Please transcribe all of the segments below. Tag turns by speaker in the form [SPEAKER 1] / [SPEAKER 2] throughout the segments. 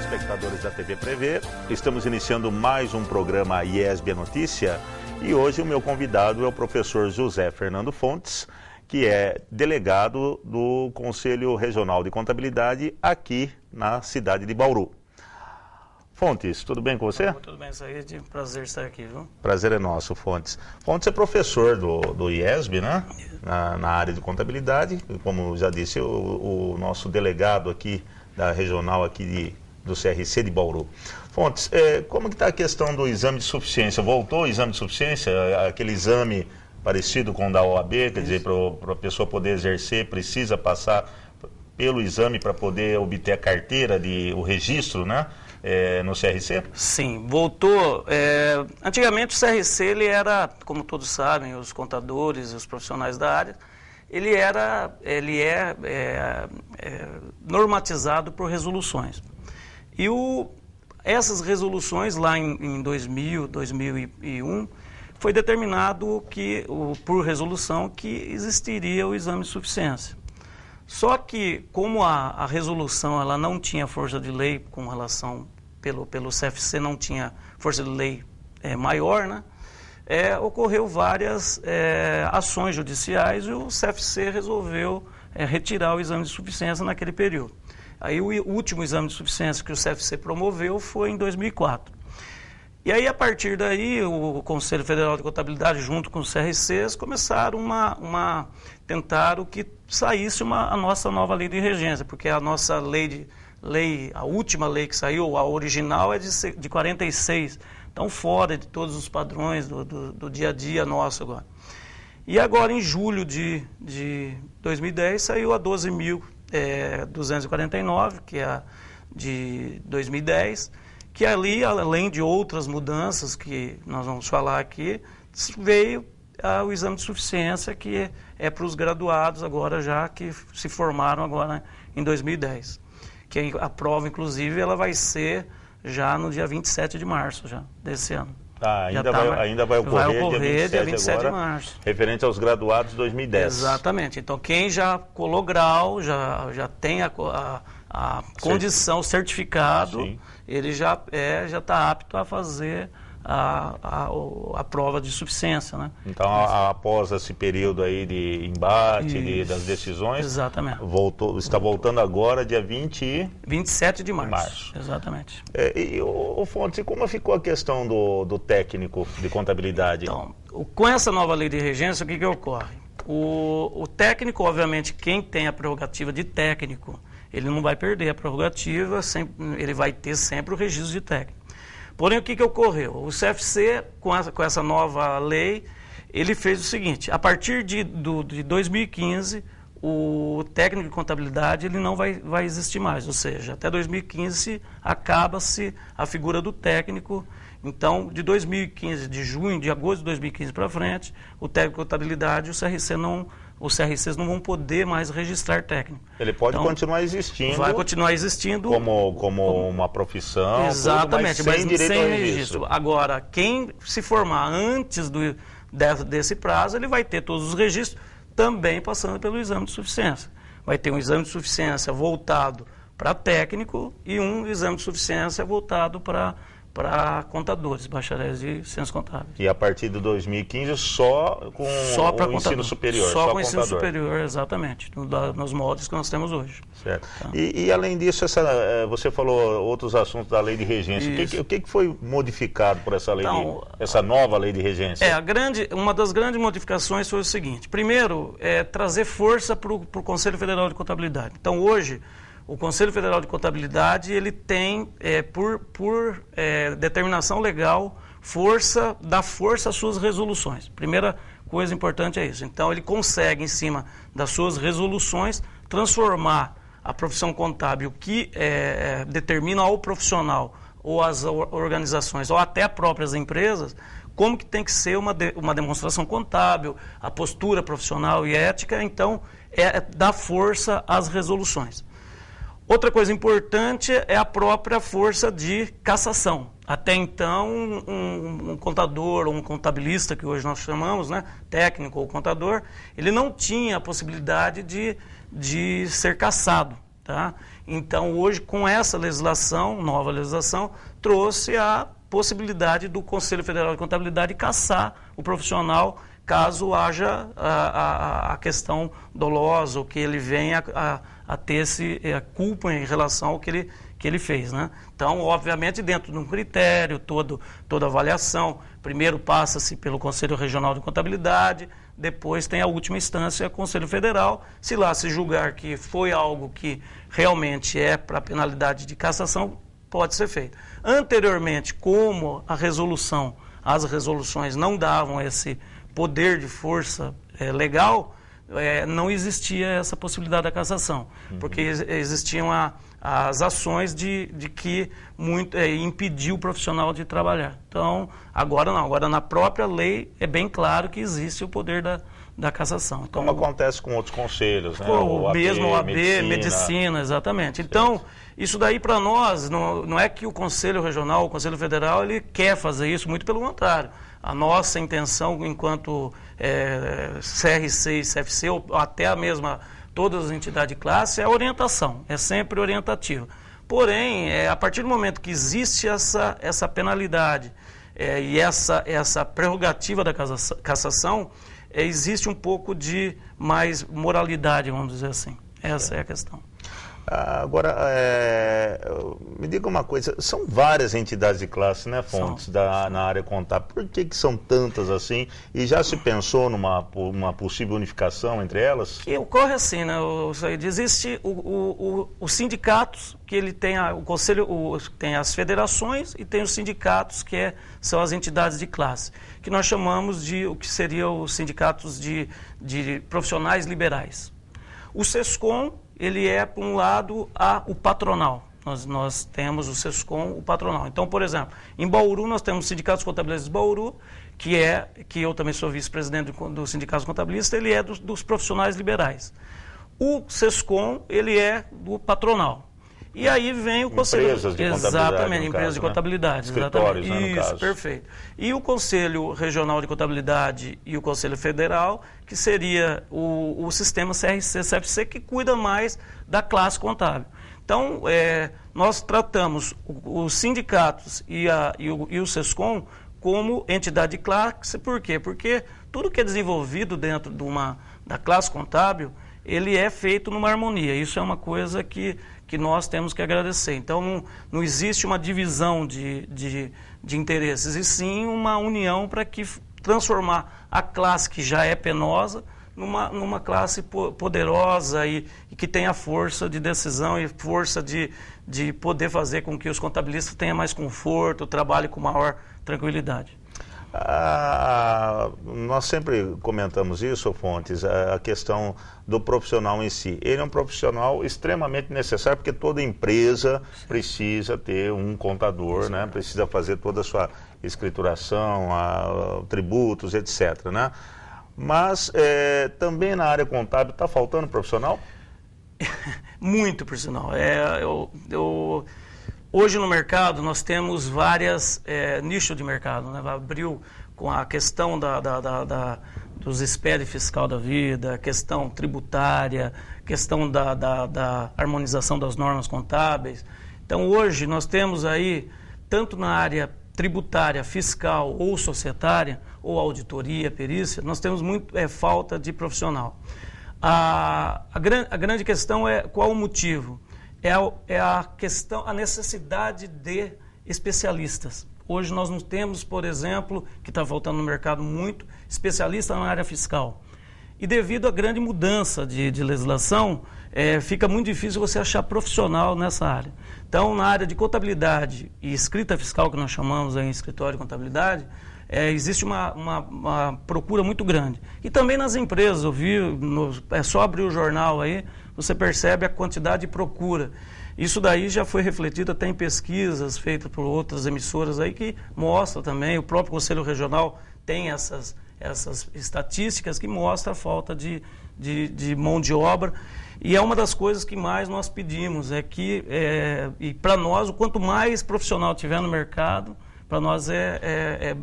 [SPEAKER 1] telespectadores da TV Prevê. Estamos iniciando mais um programa IESB Notícia e hoje o meu convidado é o professor José Fernando Fontes, que é delegado do Conselho Regional de Contabilidade aqui na cidade de Bauru. Fontes, tudo bem com você?
[SPEAKER 2] Tudo bem, Said. Prazer estar aqui, viu?
[SPEAKER 1] Prazer é nosso, Fontes. Fontes é professor do IESB, né? Na área de contabilidade. Como já disse, o nosso delegado aqui da regional aqui do CRC de Bauru. Fontes, como que está a questão do exame de suficiência? Voltou o exame de suficiência? Aquele exame parecido com o da OAB, quer dizer, para a pessoa poder exercer, precisa passar pelo exame para poder obter a carteira, o registro, né? No CRC?
[SPEAKER 2] Sim, voltou. Antigamente o CRC, ele era, como todos sabem, os contadores, os profissionais da área, ele é normatizado por resoluções. E essas resoluções, lá em 2000, 2001, foi determinado por resolução que existiria o exame de suficiência. Só que, como a resolução ela não tinha força de lei com relação, pelo CFC não tinha força de lei maior, né? Ocorreu várias ações judiciais e o CFC resolveu retirar o exame de suficiência naquele período. Aí o último exame de suficiência que o CFC promoveu foi em 2004. E aí, a partir daí, o Conselho Federal de Contabilidade, junto com os CRCs, começaram tentar que saísse a nossa nova lei de regência, porque a nossa a última lei que saiu, a original, é de 46, então fora de todos os padrões do dia a dia nosso agora. E agora, em julho de 2010, saiu a 12.249, que é a de 2010, que ali, além de outras mudanças que nós vamos falar aqui, veio o exame de suficiência, que é para os graduados agora, já que se formaram agora em 2010. Que a prova, inclusive, ela vai ser já no dia 27 de março já, desse ano.
[SPEAKER 1] Ainda vai ocorrer
[SPEAKER 2] dia 27
[SPEAKER 1] agora,
[SPEAKER 2] de março.
[SPEAKER 1] Referente aos graduados de 2010.
[SPEAKER 2] Exatamente. Então, quem já colou grau, já tem a condição, certificado, sim, ele já está apto a fazer a prova de suficiência, né?
[SPEAKER 1] Então, após esse período aí de embate, das decisões,
[SPEAKER 2] exatamente,
[SPEAKER 1] está voltando agora, dia
[SPEAKER 2] 27 de março. Exatamente.
[SPEAKER 1] Fontes, como ficou a questão do técnico de contabilidade?
[SPEAKER 2] Então, com essa nova lei de regência, o que ocorre? O técnico, obviamente, quem tem a prerrogativa de técnico, ele não vai perder a prerrogativa, ele vai ter sempre o registro de técnico. Porém, o que ocorreu? O CFC, com essa nova lei, ele fez o seguinte: a partir de 2015, o técnico de contabilidade ele não vai existir mais, ou seja, até 2015 acaba-se a figura do técnico. Então, de 2015, de agosto de 2015 para frente, o técnico de contabilidade, os CRCs não vão poder mais registrar técnico.
[SPEAKER 1] Ele pode continuar existindo.
[SPEAKER 2] Vai continuar existindo.
[SPEAKER 1] Como uma profissão.
[SPEAKER 2] Exatamente,
[SPEAKER 1] mas sem direito ao registro.
[SPEAKER 2] Agora, quem se formar antes desse prazo, ele vai ter todos os registros, também passando pelo exame de suficiência. Vai ter um exame de suficiência voltado para técnico e um exame de suficiência voltado para contadores, bacharéis de ciências contábeis.
[SPEAKER 1] E a partir de 2015 só com o ensino superior?
[SPEAKER 2] Só com o ensino superior, exatamente, nos moldes que nós temos hoje.
[SPEAKER 1] Certo. Tá. E além disso, você falou outros assuntos da lei de regência. O que foi modificado por essa lei, essa nova lei de regência?
[SPEAKER 2] Uma das grandes modificações foi o seguinte: primeiro, trazer força para o Conselho Federal de Contabilidade. Então, hoje, o Conselho Federal de Contabilidade, ele tem, por determinação legal, dá força às suas resoluções. Primeira coisa importante é isso. Então, ele consegue, em cima das suas resoluções, transformar a profissão contábil que determina ao profissional, ou às organizações, ou até próprias empresas, como que tem que ser uma demonstração contábil, a postura profissional e ética. Então, dá força às resoluções. Outra coisa importante é a própria força de cassação. Até então, um contador ou um contabilista, que hoje nós chamamos, né, técnico ou contador, ele não tinha a possibilidade de ser cassado. Tá? Então, hoje, com essa legislação, nova legislação, trouxe a possibilidade do Conselho Federal de Contabilidade cassar o profissional caso haja a questão dolosa ou que ele venha a ter culpa em relação ao que ele fez. Né? Então, obviamente, dentro de um critério, toda avaliação, primeiro passa-se pelo Conselho Regional de Contabilidade, depois tem a última instância, o Conselho Federal. Se lá se julgar que foi algo que realmente é para penalidade de cassação, pode ser feito. Anteriormente, como as resoluções não davam esse poder de força legal, não existia essa possibilidade da cassação, porque existiam as ações de que impediu o profissional de trabalhar. Então, agora não, agora na própria lei é bem claro que existe o poder da cassação. Então,
[SPEAKER 1] como acontece com outros conselhos, né?
[SPEAKER 2] O mesmo OAB, medicina, exatamente. Então, isso daí para nós, não é que o Conselho Regional, o Conselho Federal, ele quer fazer isso, muito pelo contrário. A nossa intenção, enquanto CRC e CFC, ou até todas as entidades de classe, é a orientação, é sempre orientativa. Porém, a partir do momento que existe essa penalidade e essa prerrogativa da cassação, existe um pouco de mais moralidade, vamos dizer assim. Essa é a questão.
[SPEAKER 1] Agora, me diga uma coisa, são várias entidades de classe, né, Fontes, na área contábil. Por que são tantas assim? E já se pensou numa possível unificação entre elas?
[SPEAKER 2] Que ocorre assim, né, existe os sindicatos, que ele tem o conselho, tem as federações e tem os sindicatos, que são as entidades de classe, que nós chamamos de o que seriam os sindicatos de profissionais liberais. O SESCOM, ele é, por um lado, o patronal. Nós temos o SESCOM, o patronal. Então, por exemplo, em Bauru, nós temos o Sindicato dos Contabilistas de Bauru, que eu também sou vice-presidente do Sindicato dos Contabilistas, ele é dos profissionais liberais. O SESCOM, ele é do patronal. E aí vem o Conselho...
[SPEAKER 1] Empresas de contabilidade,
[SPEAKER 2] exatamente, empresas de contabilidade.
[SPEAKER 1] Escritórios,
[SPEAKER 2] exatamente.
[SPEAKER 1] Né, no
[SPEAKER 2] Isso,
[SPEAKER 1] caso.
[SPEAKER 2] Perfeito. E o Conselho Regional de Contabilidade e o Conselho Federal, que seria o sistema CRC-CFC, que cuida mais da classe contábil. Então, nós tratamos os sindicatos e o SESCOM como entidade de classe. Por quê? Porque tudo que é desenvolvido dentro da classe contábil, ele é feito numa harmonia. Isso é uma coisa que nós temos que agradecer. Então, não existe uma divisão de interesses, e sim uma união para transformar a classe que já é penosa numa classe poderosa e que tenha força de decisão e força de poder fazer com que os contabilistas tenham mais conforto, trabalhem com maior tranquilidade.
[SPEAKER 1] Nós sempre comentamos isso, Fontes, a questão do profissional em si. Ele é um profissional extremamente necessário, porque toda empresa precisa ter um contador, né? Precisa fazer toda a sua escrituração, tributos, etc. Né? Mas também na área contábil está faltando profissional?
[SPEAKER 2] Muito, por sinal. Hoje no mercado nós temos vários nichos de mercado, né? Abriu com a questão dos SPED fiscal da vida, a questão tributária, questão da harmonização das normas contábeis. Então hoje nós temos aí, tanto na área tributária, fiscal ou societária, ou auditoria, perícia, nós temos muito falta de profissional. A grande questão é qual o motivo? É a necessidade de especialistas. Hoje nós não temos, por exemplo, que está faltando no mercado muito, especialista na área fiscal. E devido à grande mudança de legislação, fica muito difícil você achar profissional nessa área. Então, na área de contabilidade e escrita fiscal, que nós chamamos aí em escritório de contabilidade, existe uma procura muito grande. E também nas empresas, eu vi, é só abrir o jornal aí, você percebe a quantidade de procura. Isso daí já foi refletido até em pesquisas feitas por outras emissoras aí, que mostra também, o próprio Conselho Regional tem essas estatísticas que mostram a falta de mão de obra. E é uma das coisas que mais nós pedimos, e para nós, quanto mais profissional tiver no mercado, para nós é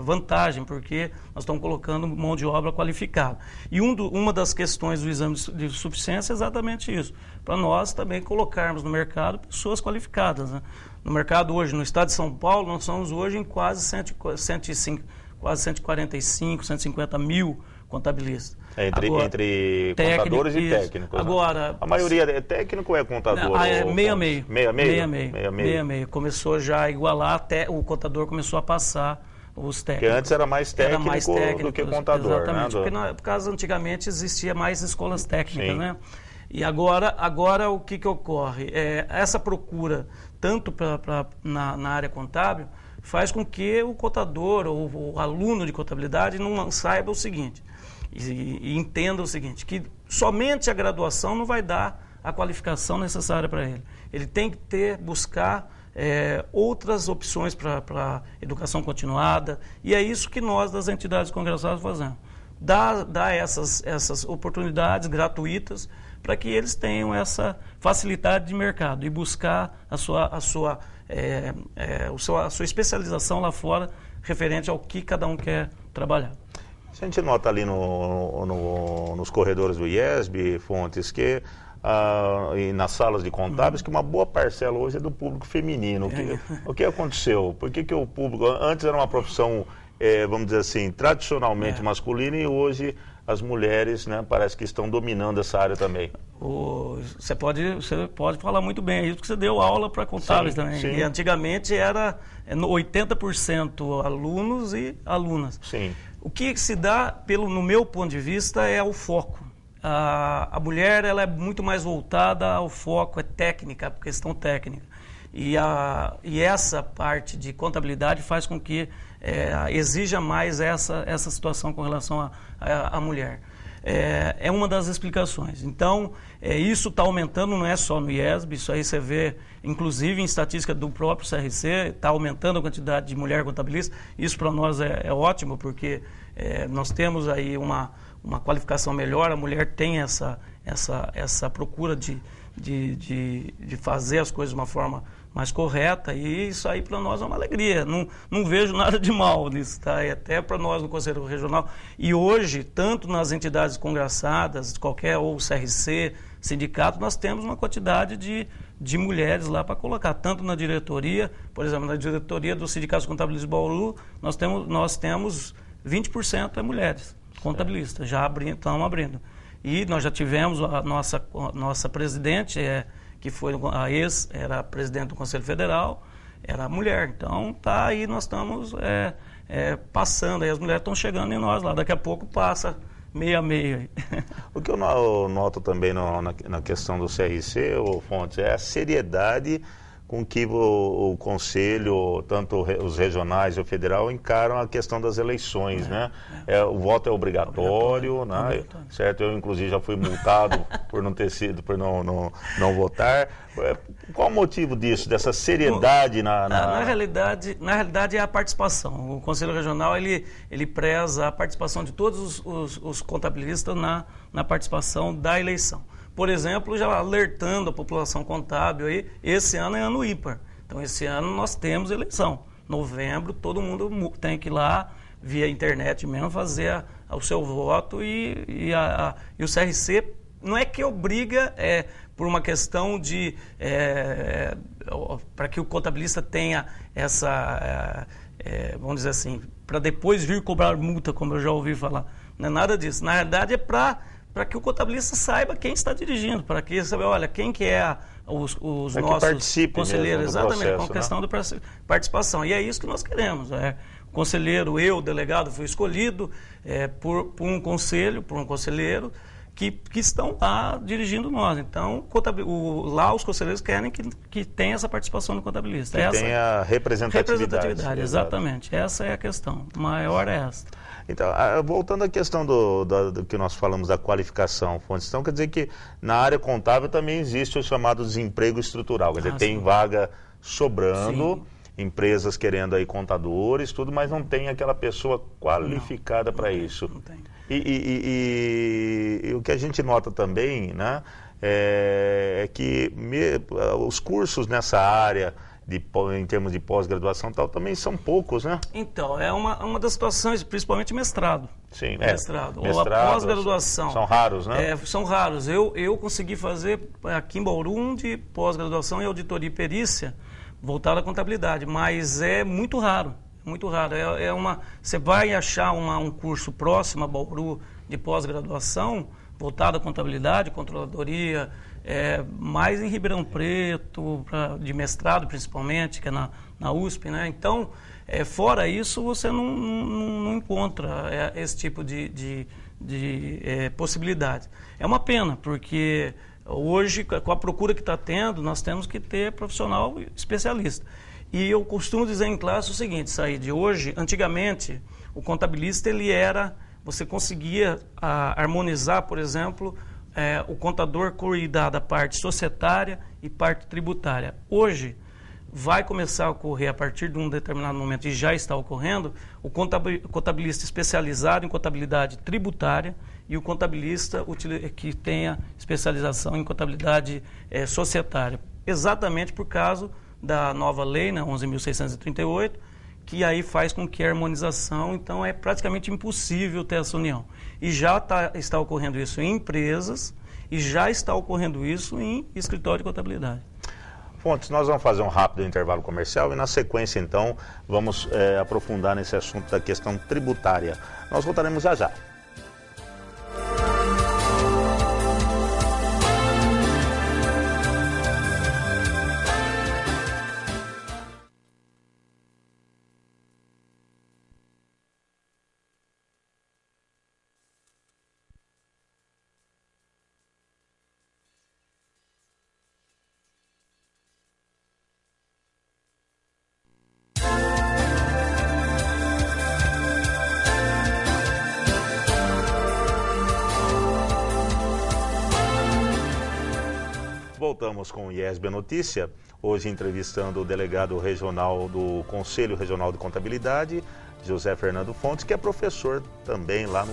[SPEAKER 2] vantagem, porque nós estamos colocando mão de obra qualificada. E uma das questões do exame de suficiência é exatamente isso, para nós também colocarmos no mercado pessoas qualificadas, né? No mercado hoje, no estado de São Paulo, nós somos hoje em quase 145, 150 mil contabilistas.
[SPEAKER 1] Entre contadores e técnicos.
[SPEAKER 2] Agora,
[SPEAKER 1] a maioria é técnico ou é contador?
[SPEAKER 2] É meio-meio.
[SPEAKER 1] Meio-meio.
[SPEAKER 2] Começou já a igualar, até o contador começou a passar os técnicos.
[SPEAKER 1] Porque antes era mais técnico do que contador.
[SPEAKER 2] Exatamente,
[SPEAKER 1] né?
[SPEAKER 2] Por causa antigamente existia mais escolas técnicas,
[SPEAKER 1] Sim.
[SPEAKER 2] né? E agora o que ocorre? Essa procura, tanto na área contábil, faz com que o contador ou o aluno de contabilidade não saiba o seguinte, e entenda o seguinte, que somente a graduação não vai dar a qualificação necessária para ele. Ele tem que buscar outras opções para educação continuada, e é isso que nós, das entidades congressadas, fazemos. Dar essas oportunidades gratuitas para que eles tenham essa facilidade de mercado e buscar a sua especialização lá fora referente ao que cada um quer trabalhar.
[SPEAKER 1] A gente nota ali nos corredores do IESB, Fontes, que e nas salas de contábeis, que uma boa parcela hoje é do público feminino. O que aconteceu? Por que o público... Antes era uma profissão, vamos dizer assim, tradicionalmente masculina, e hoje as mulheres, né, parece que estão dominando essa área também.
[SPEAKER 2] Você pode falar muito bem, é isso que você deu aula para contábeis também.
[SPEAKER 1] Sim.
[SPEAKER 2] E antigamente era 80% alunos e alunas.
[SPEAKER 1] Sim.
[SPEAKER 2] O que se dá, no meu ponto de vista, é o foco. A mulher ela é muito mais voltada ao foco, é técnica, questão técnica. E essa parte de contabilidade faz com que exija mais essa situação com relação à mulher. É uma das explicações. Então, isso está aumentando, não é só no IESB, isso aí você vê, inclusive em estatística do próprio CRC, está aumentando a quantidade de mulher contabilista. Isso para nós é ótimo, porque nós temos aí uma qualificação melhor, a mulher tem essa procura de fazer as coisas de uma forma mais correta, e isso aí para nós é uma alegria. Não vejo nada de mal nisso, tá? E até para nós no Conselho Regional. E hoje, tanto nas entidades congraçadas, ou CRC, sindicato, nós temos uma quantidade de mulheres lá para colocar, tanto na diretoria, por exemplo, na diretoria do Sindicato de Contabilistas de Bauru, nós temos 20% mulheres contabilistas, já estamos abrindo. E nós já tivemos a nossa presidente, que foi era presidente do Conselho Federal, era mulher. Então, tá aí, nós estamos passando, aí as mulheres estão chegando em nós lá, daqui a pouco passa meio a meio.
[SPEAKER 1] O que eu noto também na questão do CRC, Fontes, é a seriedade com que o Conselho, tanto os regionais e o federal, encaram a questão das eleições, né? O voto é obrigatório, né? Certo? Eu, inclusive, já fui multado por não votar. Qual o motivo disso, dessa seriedade
[SPEAKER 2] na realidade é a participação. O Conselho Regional, ele preza a participação de todos os contabilistas na participação da eleição. Por exemplo, já alertando a população contábil aí, esse ano é ano ímpar. Então, esse ano nós temos eleição. Novembro, todo mundo tem que ir lá, via internet mesmo, fazer o seu voto, e o CRC não é que obriga, por uma questão de... para que o contabilista tenha essa... vamos dizer assim, para depois vir cobrar multa, como eu já ouvi falar. Não é nada disso. Na verdade, é para que o contabilista saiba quem está dirigindo, para que ele saiba, olha, quem que é os nossos conselheiros, exatamente, com a questão da participação. E é isso que nós queremos. O conselheiro, o delegado, fui escolhido por um conselheiro que estão lá dirigindo nós. Então, lá os conselheiros querem que tenha essa participação do contabilista.
[SPEAKER 1] Que tenha representatividade.
[SPEAKER 2] Exatamente. Essa é a questão. Maior é essa.
[SPEAKER 1] Então, voltando à questão do que nós falamos da qualificação, Fontes, então quer dizer que na área contábil também existe o chamado desemprego estrutural, quer dizer, tem vaga sobrando, empresas querendo aí contadores, tudo, mas não tem aquela pessoa qualificada para isso.
[SPEAKER 2] Não tem.
[SPEAKER 1] E o que a gente nota também, né, é que os cursos nessa área, em termos de pós-graduação e tal, também são poucos, né?
[SPEAKER 2] Então, é uma das situações, principalmente mestrado.
[SPEAKER 1] Sim,
[SPEAKER 2] mestrado. Ou a pós-graduação.
[SPEAKER 1] São raros, né?
[SPEAKER 2] São raros. Eu consegui fazer aqui em Bauru um de pós-graduação em auditoria e perícia voltado à contabilidade, mas é muito raro. Muito raro. Você vai achar um curso próximo a Bauru de pós-graduação voltado à contabilidade, controladoria, mais em Ribeirão Preto, de mestrado principalmente, que é na USP, né? Então, fora isso, você não encontra esse tipo de possibilidade. É uma pena, porque hoje, com a procura que está tendo, nós temos que ter profissional especialista. E eu costumo dizer em classe o seguinte, Saíde, hoje, antigamente, o contabilista, você conseguia harmonizar, por exemplo, o contador cuidar da parte societária e parte tributária. Hoje, vai começar a ocorrer, a partir de um determinado momento, e já está ocorrendo, o contabilista especializado em contabilidade tributária e o contabilista que tenha especialização em contabilidade societária. Exatamente por causa da nova lei, né, 11.638, que aí faz com que a harmonização, então é praticamente impossível ter essa união. E já está ocorrendo isso em empresas e já está ocorrendo isso em escritório de contabilidade.
[SPEAKER 1] Fontes, nós vamos fazer um rápido intervalo comercial e na sequência, então, vamos aprofundar nesse assunto da questão tributária. Nós voltaremos já já. Voltamos com o IESB Notícia, hoje entrevistando o delegado regional do Conselho Regional de Contabilidade, José Fernando Fontes, que é professor também lá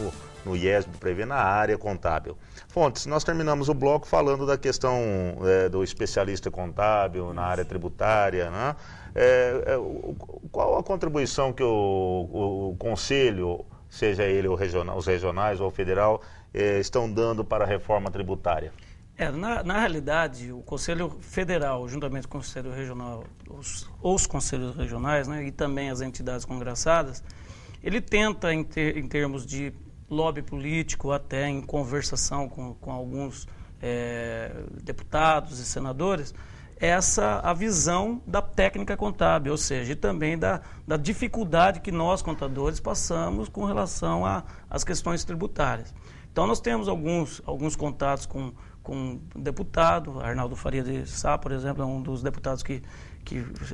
[SPEAKER 1] no IESB, prevê na área contábil. Fontes, nós terminamos o bloco falando da questão do especialista contábil na área tributária, né? Qual a contribuição que o Conselho, seja ele os regionais ou o federal, estão dando para a reforma tributária?
[SPEAKER 2] Na realidade, o Conselho Federal, juntamente com o Conselho Regional, os Conselhos Regionais, né, e também as entidades congraçadas, ele tenta, em termos de lobby político, até em conversação com alguns deputados e senadores, a visão da técnica contábil, ou seja, e também da dificuldade que nós, contadores, passamos com relação às questões tributárias. Então, nós temos alguns contatos com deputado, Arnaldo Faria de Sá, por exemplo, é um dos deputados que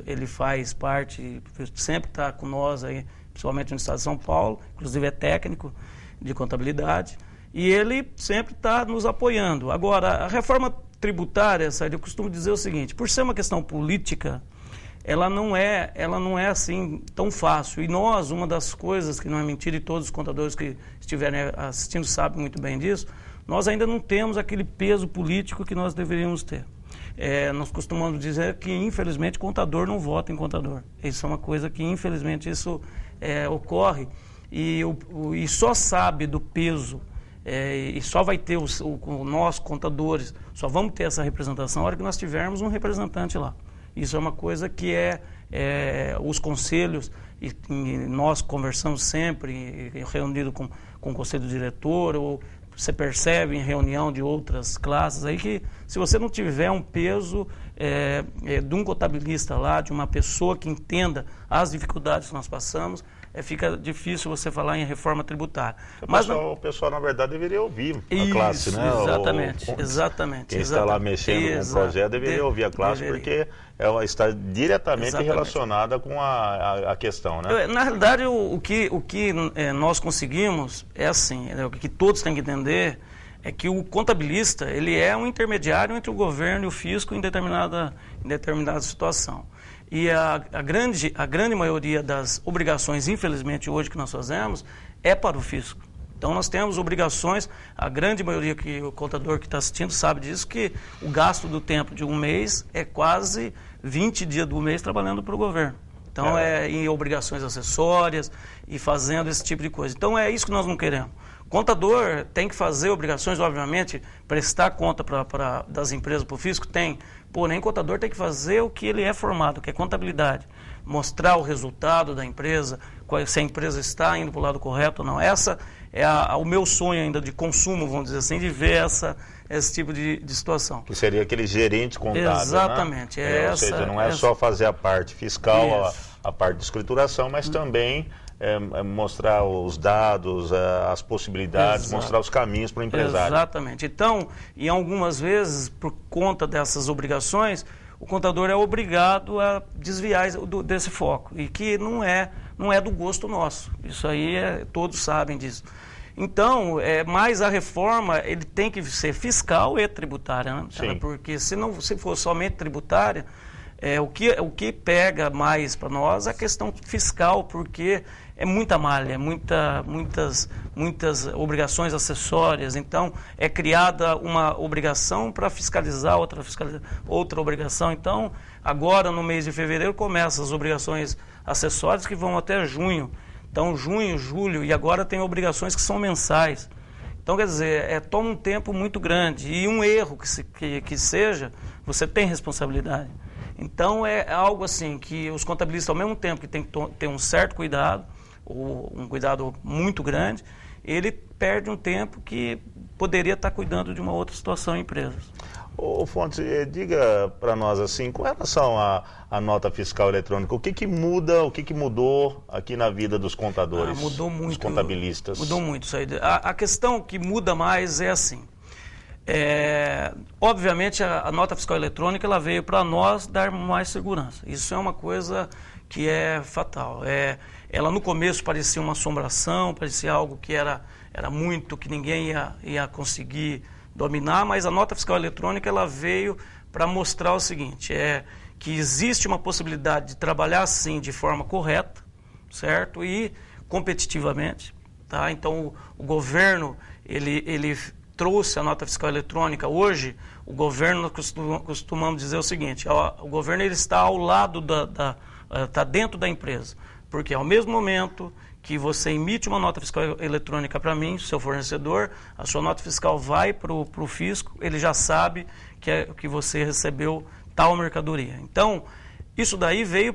[SPEAKER 2] ele faz parte, sempre está com nós aí, principalmente no estado de São Paulo, inclusive é técnico de contabilidade, e ele sempre está nos apoiando. Agora, a reforma tributária, Saíde, eu costumo dizer o seguinte, por ser uma questão política, ela não é assim tão fácil. E nós, uma das coisas que não é mentira, e todos os contadores que estiverem assistindo sabem muito bem disso, nós ainda não temos aquele peso político que nós deveríamos ter. Nós costumamos dizer que, infelizmente, contador não vota em contador. Isso é uma coisa que, infelizmente, isso ocorre. E só sabe do peso, e só vai ter nós, contadores, só vamos ter essa representação na hora que nós tivermos um representante lá. Isso é uma coisa que os conselhos, e nós conversamos sempre, reunido com o conselho diretor, ou você percebe em reunião de outras classes aí que se você não tiver um peso de um contabilista lá, de uma pessoa que entenda as dificuldades que nós passamos, fica difícil você falar em reforma tributária.
[SPEAKER 1] O pessoal, na verdade, deveria ouvir a classe, né?
[SPEAKER 2] Exatamente.
[SPEAKER 1] Quem está lá mexendo com o projeto deveria ouvir a classe, porque ela está diretamente relacionada com a questão, né?
[SPEAKER 2] Na realidade, o que nós conseguimos é assim, o que todos têm que entender é que o contabilista, ele é um intermediário entre o governo e o fisco em determinada situação. E a grande maioria das obrigações, infelizmente, hoje que nós fazemos, é para o fisco. Então nós temos obrigações, a grande maioria que o contador que está assistindo sabe disso, que o gasto do tempo de um mês é quase 20 dias do mês trabalhando para o governo. Então é em obrigações acessórias e fazendo esse tipo de coisa. Então é isso que nós não queremos. Contador tem que fazer obrigações, obviamente, prestar conta das empresas para o fisco, tem. Porém, contador tem que fazer o que ele é formado, que é contabilidade. Mostrar o resultado da empresa, se a empresa está indo para o lado correto ou não. Essa é o meu sonho ainda de consumo, vamos dizer assim, de ver esse tipo de situação.
[SPEAKER 1] Que seria aquele gerente contábil,
[SPEAKER 2] exatamente.
[SPEAKER 1] Né? Ou seja, não é só fazer a parte fiscal, a parte de escrituração, mas também mostrar os dados, as possibilidades, mostrar os caminhos para o empresário.
[SPEAKER 2] Exatamente. Então, e algumas vezes, por conta dessas obrigações, o contador é obrigado a desviar desse foco, e que não é do gosto nosso. Isso aí todos sabem disso. Então, mas a reforma ele tem que ser fiscal e tributária, né? Porque se for somente tributária, o que pega mais para nós é a questão fiscal, porque é muita malha, muitas obrigações acessórias. Então, é criada uma obrigação para fiscalizar outra obrigação. Então, agora no mês de fevereiro começam as obrigações acessórias que vão até junho. Então, junho, julho, e agora tem obrigações que são mensais. Então, quer dizer, toma um tempo muito grande. E um erro que seja, você tem responsabilidade. Então, é algo assim que os contabilistas, ao mesmo tempo que tem que ter um certo cuidado, ou um cuidado muito grande, ele perde um tempo que poderia estar cuidando de uma outra situação em empresas.
[SPEAKER 1] Ô Fontes, diga para nós assim, com relação à nota fiscal eletrônica, o que muda, o que mudou aqui na vida dos contadores,
[SPEAKER 2] mudou muito,
[SPEAKER 1] dos contabilistas?
[SPEAKER 2] Mudou muito isso aí. A questão que muda mais é assim, obviamente a nota fiscal eletrônica ela veio para nós dar mais segurança. Isso é uma coisa que é fatal. Ela no começo parecia uma assombração, parecia algo que era muito, que ninguém ia conseguir dominar, mas a nota fiscal eletrônica ela veio para mostrar o seguinte, que existe uma possibilidade de trabalhar assim de forma correta, certo? E competitivamente, tá? Então o governo ele trouxe a nota fiscal eletrônica. Hoje o governo, nós costumamos dizer o seguinte, o governo ele está ao lado está dentro da empresa, porque ao mesmo momento que você emite uma nota fiscal eletrônica para mim, seu fornecedor, a sua nota fiscal vai para o fisco, ele já sabe que você recebeu tal mercadoria. Então, isso daí veio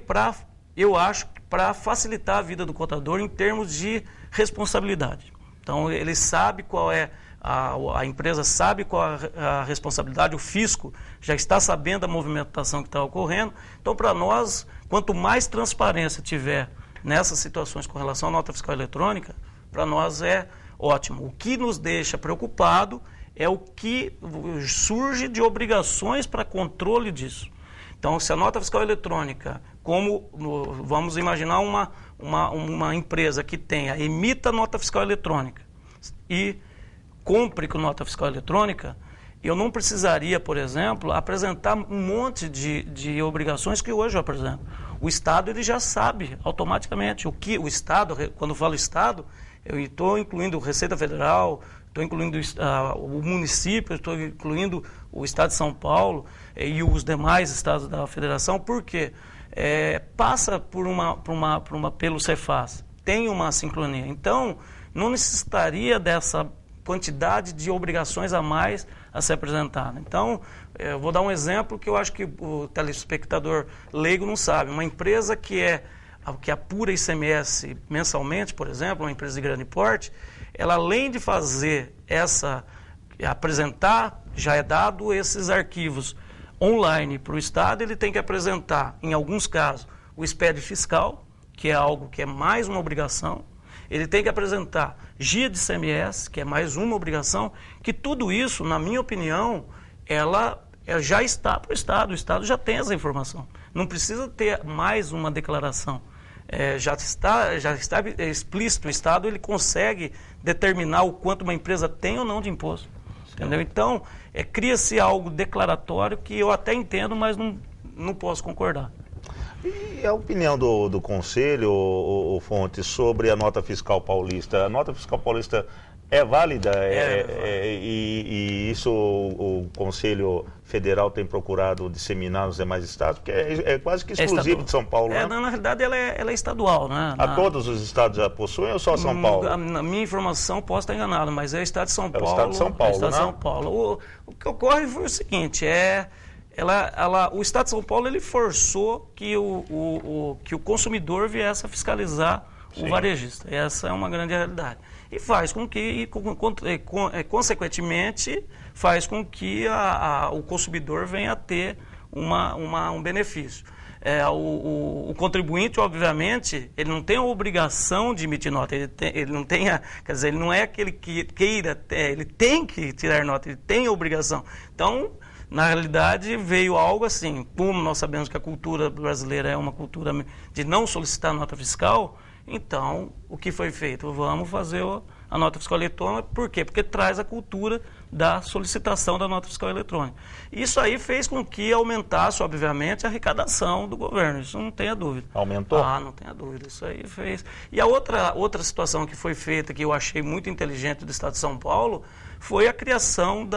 [SPEAKER 2] eu acho, para facilitar a vida do contador em termos de responsabilidade. Então, ele sabe qual é, a empresa sabe qual é a responsabilidade, o fisco já está sabendo a movimentação que está ocorrendo. Então, para nós, quanto mais transparência tiver nessas situações com relação à nota fiscal eletrônica, para nós é ótimo. O que nos deixa preocupado é o que surge de obrigações para controle disso. Então, se a nota fiscal eletrônica, vamos imaginar uma empresa que emita nota fiscal eletrônica e compre com nota fiscal eletrônica, eu não precisaria, por exemplo, apresentar um monte de obrigações que hoje eu apresento. O Estado ele já sabe automaticamente o que o Estado, quando eu falo Estado, eu estou incluindo Receita Federal, estou incluindo o município, estou incluindo o Estado de São Paulo e os demais estados da Federação, porque passa pelo Cefaz, tem uma sincronia. Então, não necessitaria dessa quantidade de obrigações a mais a ser apresentada. Então, eu vou dar um exemplo que eu acho que o telespectador leigo não sabe. Uma empresa que apura ICMS mensalmente, por exemplo, uma empresa de grande porte, ela além de fazer apresentar, já é dado esses arquivos online para o Estado, ele tem que apresentar, em alguns casos, o SPED fiscal, que é algo que é mais uma obrigação. Ele tem que apresentar GIA de ICMS, que é mais uma obrigação, que tudo isso, na minha opinião, ela já está para o Estado já tem essa informação. Não precisa ter mais uma declaração. Já está explícito, o Estado ele consegue determinar o quanto uma empresa tem ou não de imposto. Entendeu? Então, cria-se algo declaratório que eu até entendo, mas não posso concordar.
[SPEAKER 1] E a opinião do Conselho, o Fontes, sobre a nota fiscal paulista? A nota fiscal paulista É válida?
[SPEAKER 2] É.
[SPEAKER 1] E isso o Conselho Federal tem procurado disseminar nos demais estados? Porque é quase que exclusivo de São Paulo, né?
[SPEAKER 2] Na realidade, ela é estadual, né?
[SPEAKER 1] Todos os estados já possuem ou só São Paulo?
[SPEAKER 2] Na minha informação, posso estar enganado, mas é o estado de São Paulo.
[SPEAKER 1] É o estado de São Paulo,
[SPEAKER 2] estado
[SPEAKER 1] né?
[SPEAKER 2] de São Paulo. O que ocorre foi o seguinte, o estado de São Paulo ele forçou que o consumidor viesse a fiscalizar o varejista. Essa é uma grande realidade. E faz com que, consequentemente, faz com que o consumidor venha a ter um benefício. O contribuinte, obviamente, ele não tem a obrigação de emitir nota, ele não tem quer dizer, ele não é aquele que queira, ele tem que tirar nota, ele tem a obrigação. Então, na realidade, veio algo assim, como nós sabemos que a cultura brasileira é uma cultura de não solicitar nota fiscal. Então, o que foi feito? Vamos fazer a nota fiscal eletrônica. Por quê? Porque traz a cultura da solicitação da nota fiscal eletrônica. Isso aí fez com que aumentasse, obviamente, a arrecadação do governo. Isso não tenha dúvida.
[SPEAKER 1] Aumentou?
[SPEAKER 2] Não tenha dúvida. Isso aí fez. E a outra situação que foi feita, que eu achei muito inteligente do Estado de São Paulo, foi a criação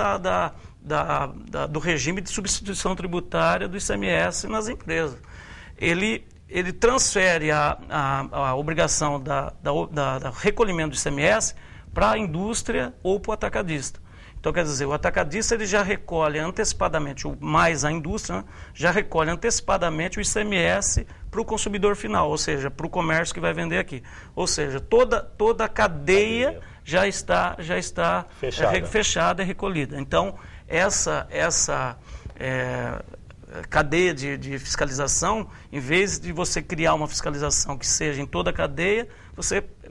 [SPEAKER 2] do regime de substituição tributária do ICMS nas empresas. Ele transfere a obrigação da recolhimento do ICMS para a indústria ou para o atacadista. Então, quer dizer, o atacadista ele já recolhe antecipadamente, mais a indústria, né, já recolhe antecipadamente o ICMS para o consumidor final, ou seja, para o comércio que vai vender aqui. Ou seja, toda a cadeia já está fechada e recolhida. Então, essa cadeia de fiscalização, em vez de você criar uma fiscalização que seja em toda a cadeia,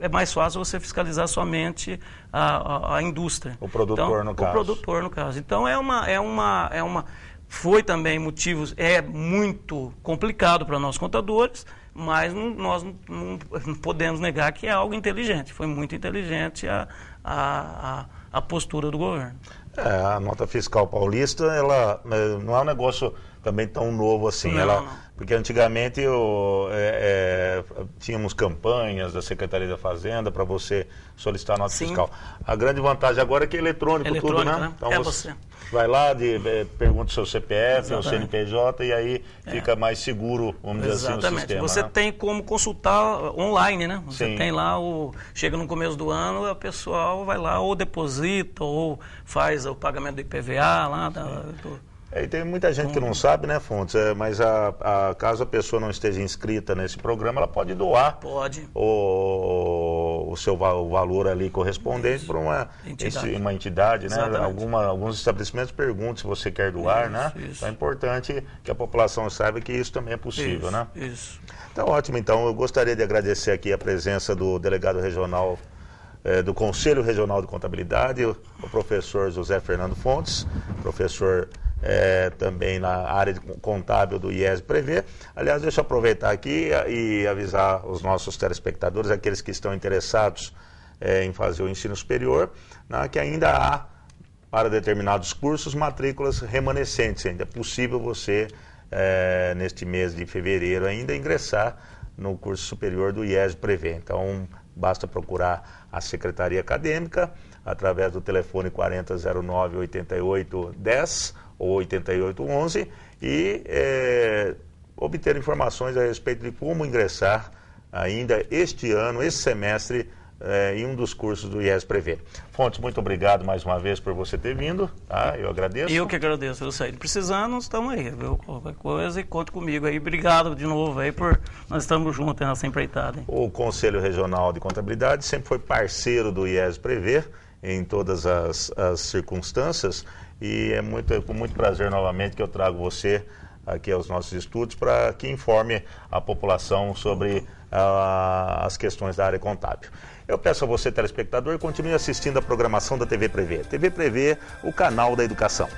[SPEAKER 2] é mais fácil você fiscalizar somente a indústria.
[SPEAKER 1] O produtor, no caso.
[SPEAKER 2] O produtor, no caso. Então, foi também é muito complicado para nós contadores, mas nós não podemos negar que é algo inteligente. Foi muito inteligente a postura do governo.
[SPEAKER 1] A nota fiscal paulista, ela não é um negócio também tão novo assim.
[SPEAKER 2] Não.
[SPEAKER 1] Porque antigamente tínhamos campanhas da Secretaria da Fazenda para você solicitar nota fiscal. A grande vantagem agora é que é eletrônico tudo, né? Então você vai lá, pergunta o seu CPF, o CNPJ, e aí fica mais seguro, vamos dizer assim, o sistema.
[SPEAKER 2] Você tem como consultar online, né?
[SPEAKER 1] Sim.
[SPEAKER 2] Tem lá, chega no começo do ano, o pessoal vai lá, ou deposita, ou faz o pagamento do IPVA lá.
[SPEAKER 1] E tem muita gente que não sabe, né, Fontes? Mas caso a pessoa não esteja inscrita nesse programa, ela pode doar o seu valor ali correspondente para uma entidade, né? Alguns estabelecimentos perguntam se você quer doar, né? Então é importante que a população saiba que isso também é possível, né?
[SPEAKER 2] Isso.
[SPEAKER 1] Então, ótimo. Então, eu gostaria de agradecer aqui a presença do delegado regional do Conselho Regional de Contabilidade, o professor José Fernando Fontes, professor também na área contábil do IESB-PREVê. Aliás, deixa eu aproveitar aqui e avisar os nossos telespectadores, aqueles que estão interessados em fazer o ensino superior, né, que ainda há, para determinados cursos, matrículas remanescentes. Ainda é possível você, neste mês de fevereiro, ainda ingressar no curso superior do IESB-PREVê. Então, basta procurar a Secretaria Acadêmica através do telefone 4009-8810 ou 8811 e obter informações a respeito de como ingressar ainda este ano, esse semestre, em um dos cursos do IESB-PREVê. Fontes, muito obrigado mais uma vez por você ter vindo, tá? Eu agradeço.
[SPEAKER 2] Eu que agradeço, Lucélio. Precisando, estamos aí, viu? Qualquer coisa, e conte comigo aí. Obrigado de novo aí nós estamos juntos nessa empreitada. Hein?
[SPEAKER 1] O Conselho Regional de Contabilidade sempre foi parceiro do IESB-PREVê em todas as circunstâncias e é com muito prazer novamente que eu trago você aqui aos nossos estudos para que informe a população sobre as questões da área contábil. Eu peço a você, telespectador, continue assistindo a programação da TV PREVê. TV PREVê, o canal da educação.